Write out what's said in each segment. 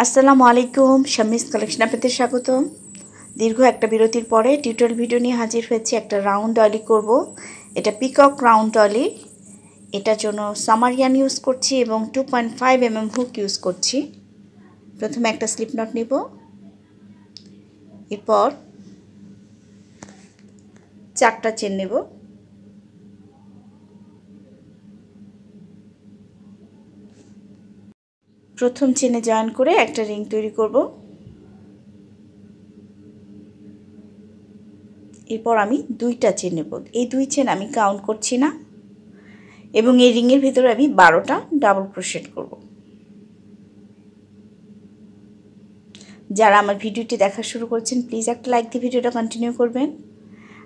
আসসালামু আলাইকুম, শামিস কালেকশন আপনাদের স্বাগতম। দীর্ঘ একটা বিরতির পরে টিউটোরিয়াল ভিডিও নিয়ে হাজির হয়েছি। একটা রাউন্ড ডলি করব। এটা পিকক রাউন্ড ডলি। এটার জন্য সামারিয়ান ইউজ করছি এবং 2.5 mm হুক ইউজ করছি। প্রথমে একটা স্লিপ নট নিব, এরপর 4টা চেন নেব। প্রথম চেনে জয়েন করে একটা রিং তৈরি করব। এরপর আমি 2টা চেন নেব। এই 2 চেন আমি কাউন্ট করছি না এবং এই রিংয়ের ভিতরে আমি 12টা ডাবল ক্রোশেট করব। যারা আমার ভিডিওটি দেখা শুরু করেছেন প্লিজ একটা লাইক দিয়ে ভিডিওটা কন্টিনিউ করবেন।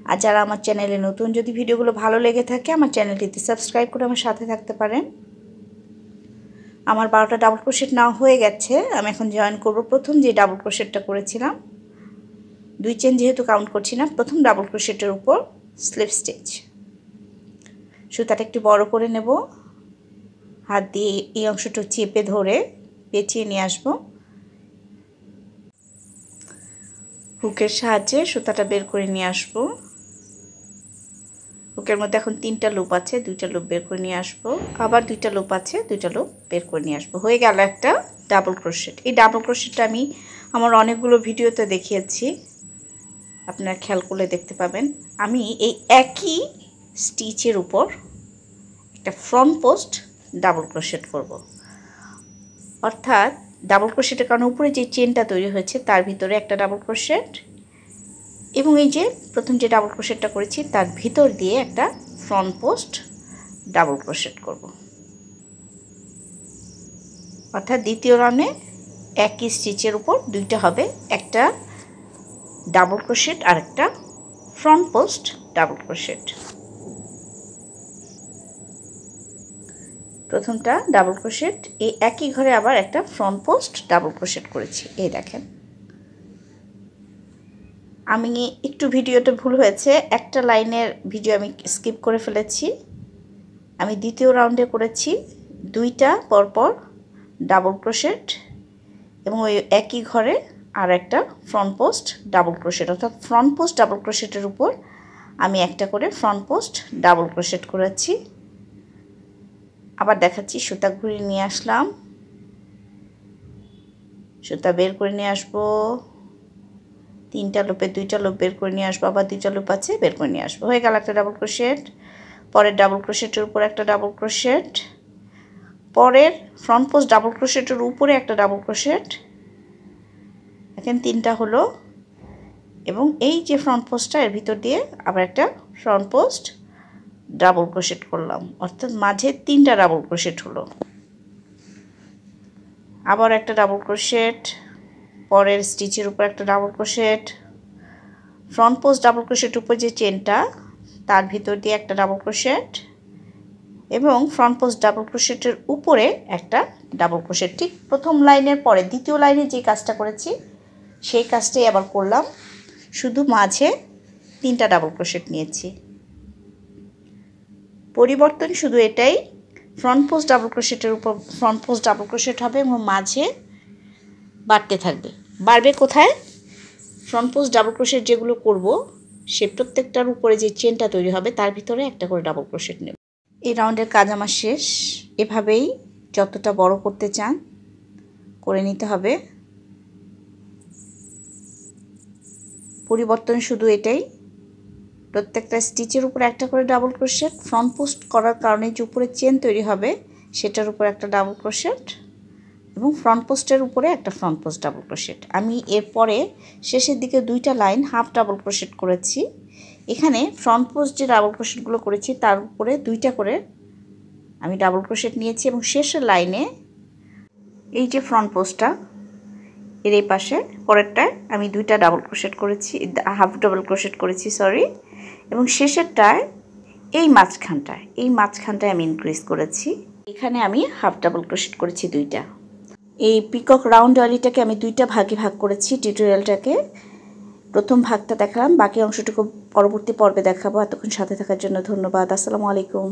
আর যারা আমার চ্যানেলে নতুন, যদি ভিডিওগুলো ভালো লেগে থাকে আমার চ্যানেলটিতে সাবস্ক্রাইব করে আমার সাথে থাকতে পারেন। আমার 12টা ডাবল ক্রোশেট নাও হয়ে গেছে। আমি এখন জয়েন করব প্রথম যে ডাবল ক্রোশেটটা করেছিলাম। 2 চেন যেহেতু কাউন্ট করছি না, প্রথম ডাবল ক্রোশেটের উপর স্লিপ স্টিচ। সুতাটা একটু বড় করে নেব, হাত দিয়ে এই অংশটা চেপে ধরে পেঁচিয়ে নিয়ে আসব। হুকের সাহায্যে সুতাটা বের করে নিয়ে আসব। হুকের মধ্যে এখন 3টা লুপ আছে, 2টা লুপ বের করে নিয়ে আসব। আবার 2টা লুপ আছে, 2টা লুপ বের করে নিয়ে আসব। হয়ে গেল একটা ডাবল ক্রোশেট। এই ডাবল ক্রোশেটটা আমি আমার অনেকগুলো ভিডিওতে দেখিয়েছি, আপনারা খেয়াল করলে দেখতে পাবেন। আমি এই একই স্টিচের উপর একটা ফ্রন্ট পোস্ট ডাবল ক্রোশেট করব। অর্থাৎ ডাবল ক্রোশেটের কারণে উপরে যে চেনটা তৈরি হয়েছে তার ভিতরে একটা ডাবল ক্রোশেট এবং এই যে প্রথম যে ডাবল ক্রোশেটটা করেছি তার ভিতর দিয়ে একটা ফ্রন্ট পোস্ট ডাবল ক্রোশেট করব। অর্থাৎ দ্বিতীয় রাউন্ডে একই স্টিচের উপর 2টা হবে, একটা ডাবল ক্রোশেট আর একটা ফ্রন্ট পোস্ট ডাবল ক্রোশেট। প্রথমটা ডাবল ক্রোশেট, এই একই ঘরে আবার একটা ফ্রন্ট পোস্ট ডাবল ক্রোশেট করেছি। এই দেখেন, আমি একটু ভিডিওতে ভুল হয়েছে, একটা লাইনের ভিডিও আমি স্কিপ করে ফেলেছি। আমি দ্বিতীয় রাউন্ডে করেছি 2টা পরপর ডাবল ক্রোশেট এবং ওই একই ঘরে আর একটা ফ্রন্ট পোস্ট ডাবল ক্রোশেট। অর্থাৎ ফ্রন্ট পোস্ট ডাবল ক্রোশেটের উপর আমি একটা করে ফ্রন্ট পোস্ট ডাবল ক্রোশেট করেছি। আবার দেখাচ্ছি, সুতা ঘুরিয়ে নিয়ে আসলাম, সুতা বের করে নিয়ে আসবো, 3টা লুপে 2টা লুপ বের করে নিয়ে আসবো, আবার 2টা লুপ আছে বের করে নিয়ে আসবো। হয়ে গেল একটা ডাবল ক্রোশেট। পরের ডাবল ক্রোশেটের উপর একটা ডাবল ক্রোশেট, পরের ফ্রন্ট পোস্ট ডাবল ক্রোশেটের উপরে একটা ডাবল ক্রোশেট। এখন 3টা হলো এবং এই যে ফ্রন্ট পোস্টটা এর ভিতর দিয়ে আবার একটা ফ্রন্ট পোস্ট ডাবল ক্রোশেট করলাম। অর্থাৎ মাঝে 3টা ডাবল ক্রোশেট হলো। আবার একটা ডাবল ক্রোশেট, পরের স্টিচের উপর একটা double crochet, front post double ক্রোশেটের উপর যে চেনটা তার ভিতর দিয়ে একটা ডাবল ক্রোশেট এবং ফ্রন্ট পোস্ট ডাবল ক্রোশেটের উপরে একটা ডাবল ক্রোশেট। ঠিক প্রথম লাইনের পরে দ্বিতীয় লাইনে যে কাজটা করেছি সেই কাজটাই আবার করলাম, শুধু মাঝে 3টা ডাবল ক্রোশেট নিয়েছি। পরিবর্তন শুধু এটাই, ফ্রন্ট পোস্ট ডাবল ক্রোশেটের উপর ফ্রন্ট পোস্ট ডাবল ক্রোশেট হবে এবং মাঝে বাড়তে থাকবে। বাড়বে কোথায়? ফ্রন্ট পোস্ট ডাবল ক্রোশেট যেগুলো করব সে প্রত্যেকটার উপরে যে চেনটা তৈরি হবে তার ভিতরে একটা করে ডাবল ক্রোশেট নেব। এই রাউন্ডের কাজ আমার শেষ। এভাবেই যতটা বড় করতে চান করে নিতে হবে। পরিবর্তন শুধু এটাই, প্রত্যেকটা স্টিচের উপরে একটা করে ডাবল ক্রোশেট, ফ্রন্ট পোস্ট করার কারণে যে উপরে চেন তৈরি হবে সেটার উপরে একটা ডাবল ক্রোশেট এবং ফ্রন্ট পোস্টের উপরে একটা ফ্রন্ট পোস্ট ডাবল ক্রোশেট। আমি এরপরে শেষের দিকে 2টা লাইন হাফ ডাবল ক্রোশেট করেছি। এখানে ফ্রন্ট পোস্ট যে ডাবল ক্রোশেটগুলো করেছি তার উপরে 2টা করে আমি ডাবল ক্রোশেট নিয়েছি এবং শেষের লাইনে এই যে ফ্রন্ট পোস্টটা এর এই পাশে পরেরটায় আমি 2টা ডাবল ক্রোশেট করেছি, হাফ ডাবল ক্রোশেট করেছি সরি, এবং শেষেরটায় এই মাঝখানটায় আমি ইনক্রিজ করেছি। এখানে আমি হাফ ডাবল ক্রোশেট করেছি 2টা। এই পিকক রাউন্ড ডলিটাকে আমি 2টা ভাগে ভাগ করেছি টিউটোরিয়ালটাকে। প্রথম ভাগটা দেখালাম, বাকি অংশটুকু পরবর্তী পর্বে দেখাবো। এতক্ষণ সাথে থাকার জন্য ধন্যবাদ। আসসালামু আলাইকুম।